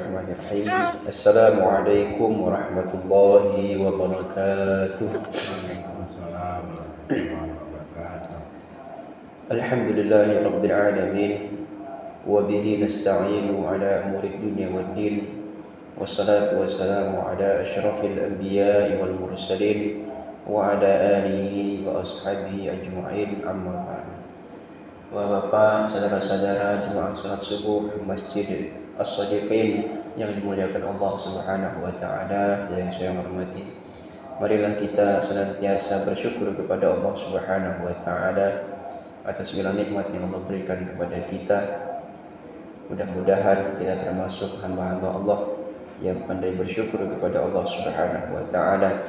Bismillahirrahmanirrahim. Assalamualaikum warahmatullahi wabarakatuh. Alhamdulillahi rabbil alamin wa bihi nasta'inu ala umuri dunya waddin. Wassalatu wassalamu ala asyrafil anbiya'i wal mursalin wa ala alihi wa ashabihi ajma'in, amma ba'd. Bapak, saudara-saudara jemaah salat subuh Masjid As-Shadiqin yang dimuliakan Allah Subhanahu wa taala yang saya hormati, marilah kita senantiasa bersyukur kepada Allah Subhanahu wa taala atas segala nikmat yang Allah berikan kepada kita. Mudah-mudahan kita termasuk hamba-hamba Allah yang pandai bersyukur kepada Allah Subhanahu wa taala.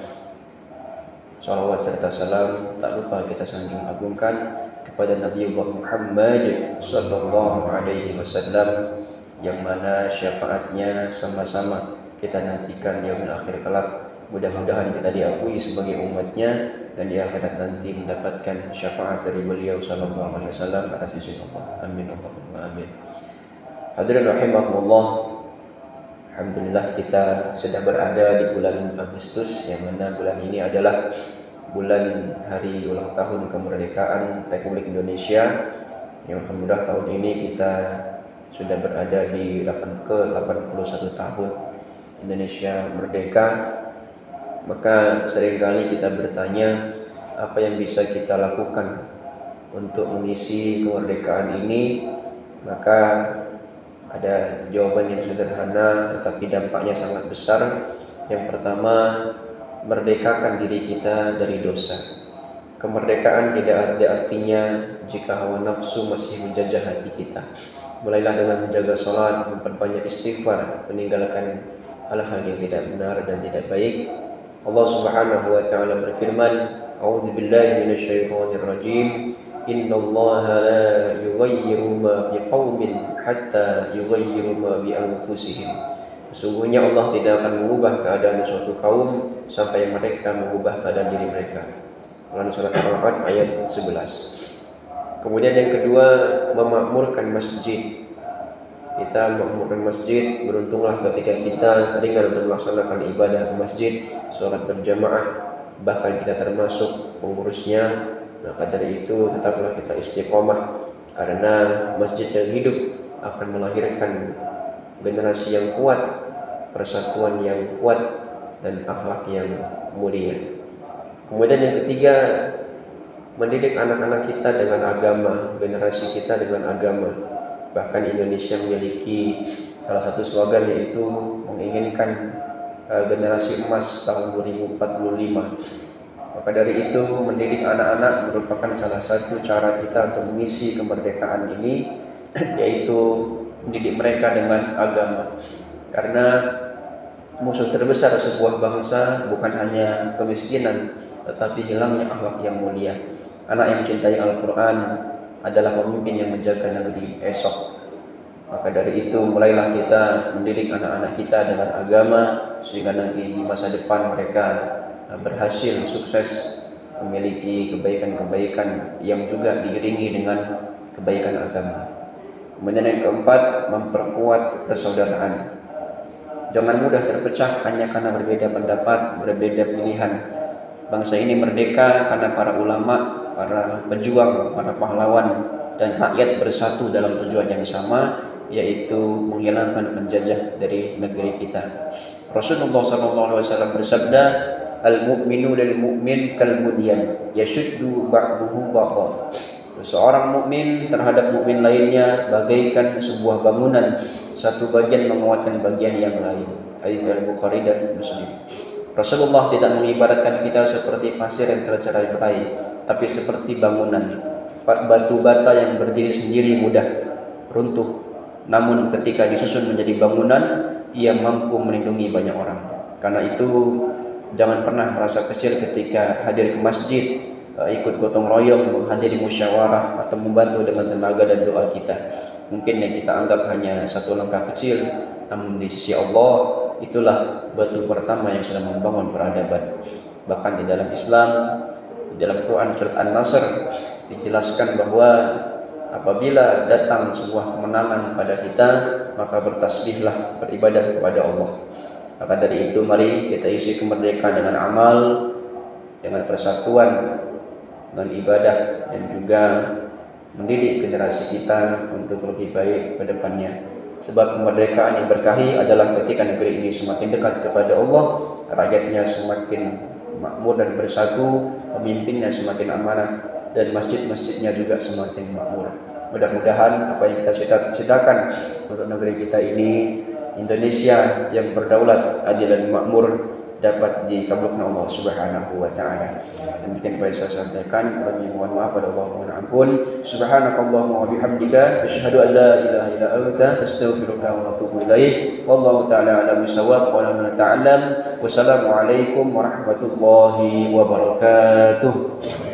Salawat serta salam tak lupa kita sanjung agungkan kepada Nabi Muhammad sallallahu alaihi wasallam, yang mana syafaatnya sama-sama kita nantikan di yaumil akhir kelak. Mudah-mudahan kita diakui sebagai umatnya dan di akhirat nanti mendapatkan syafaat dari beliau sallallahu alaihi wasallam atas izin Allah. Amin Allahumma amin. Hadirin rahimakumullah, alhamdulillah kita sudah berada di bulan Agustus, yang mana bulan ini adalah bulan hari ulang tahun kemerdekaan Republik Indonesia. Yang alhamdulillah tahun ini kita sudah berada di ke-81 tahun Indonesia merdeka. Maka seringkali kita bertanya, apa yang bisa kita lakukan untuk mengisi kemerdekaan ini? Maka ada jawaban yang sederhana tetapi dampaknya sangat besar. Yang pertama, merdekakan diri kita dari dosa. Kemerdekaan tidak ada artinya jika hawa nafsu masih menjajah hati kita. Mulailah dengan menjaga sholat, memperbanyak istighfar, meninggalkan hal-hal yang tidak benar dan tidak baik. Allah Subhanahu wa taala berfirman, A'udzubillahi minasyaitonirrajim. Innallaha la yughayyiru ma biqaumin hatta yughayyiru ma bi anfusihim. Sesungguhnya Allah tidak akan mengubah keadaan suatu kaum sampai mereka mengubah keadaan diri mereka. Quran surat Al-Ra'd ayat 11. Kemudian yang kedua, memakmurkan masjid. Kita memakmurkan masjid, beruntunglah ketika kita ringan untuk melaksanakan ibadah ke masjid, sholat berjamaah, bahkan kita termasuk pengurusnya. Maka dari itu tetaplah kita istiqomah, karena masjid yang hidup akan melahirkan generasi yang kuat, persatuan yang kuat, dan akhlak yang mulia. Kemudian yang ketiga, mendidik anak-anak kita dengan agama, generasi kita dengan agama. Bahkan Indonesia memiliki salah satu slogan, yaitu menginginkan generasi emas tahun 2045. Maka dari itu mendidik anak-anak merupakan salah satu cara kita untuk mengisi kemerdekaan ini, yaitu mendidik mereka dengan agama. Karena musuh terbesar sebuah bangsa bukan hanya kemiskinan, tetapi hilangnya akhlak yang mulia. Anak yang mencintai Al-Quran adalah pemimpin yang menjaga negeri esok. Maka dari itu mulailah kita mendidik anak-anak kita dengan agama, sehingga nanti di masa depan mereka berhasil, sukses, memiliki kebaikan-kebaikan yang juga diiringi dengan kebaikan agama. Kemudian yang keempat, memperkuat persaudaraan. Jangan mudah terpecah hanya karena berbeda pendapat, berbeda pilihan. Bangsa ini merdeka karena para ulama, para pejuang, para pahlawan, dan rakyat bersatu dalam tujuan yang sama, yaitu menghilangkan penjajah dari negeri kita. Rasulullah SAW bersabda, Al-mu'minu lil mu'min kal bunyan yashuddu ba'duhu ba'dha. Seorang mukmin terhadap mukmin lainnya bagaikan sebuah bangunan, satu bagian menguatkan bagian yang lain. Hadits Al-Bukhari dan Muslim. Rasulullah tidak mengibaratkan kita seperti pasir yang tercerai-berai, tapi seperti bangunan. Batu bata yang berdiri sendiri mudah runtuh, namun ketika disusun menjadi bangunan, ia mampu melindungi banyak orang. Karena itu jangan pernah merasa kecil ketika hadir ke masjid, ikut gotong royong menghadiri musyawarah atau membantu dengan tenaga dan doa kita. Mungkin yang kita anggap hanya satu langkah kecil, namun di sisi Allah itulah batu pertama yang sudah membangun peradaban. Bahkan di dalam Islam, di dalam Quran surat An-Nasr dijelaskan bahwa apabila datang sebuah kemenangan pada kita, maka bertasbihlah, beribadah kepada Allah. Maka dari itu mari kita isi kemerdekaan dengan amal, dengan persatuan, dengan ibadah, dan juga mendidik generasi kita untuk lebih baik ke depannya. Sebab kemerdekaan yang berkahi adalah ketika negeri ini semakin dekat kepada Allah, rakyatnya semakin makmur dan bersatu, pemimpinnya semakin amanah, dan masjid-masjidnya juga semakin makmur. Mudah-mudahan apa yang kita cita-citakan untuk negeri kita ini, Indonesia yang berdaulat, adil dan makmur, dapat dikabulkan Allah Subhanahu wa taala. Demikian yang saya sampaikan, kami mohon maaf pada Allah, mohon ampun. Subhanakallahumma wa bihamdika asyhadu an la ilaha illa anta astaghfiruka wa atubu ilaik. Wallahu taala a'lam bissawab wa la ta'lam. Wassalamualaikum warahmatullahi wabarakatuh.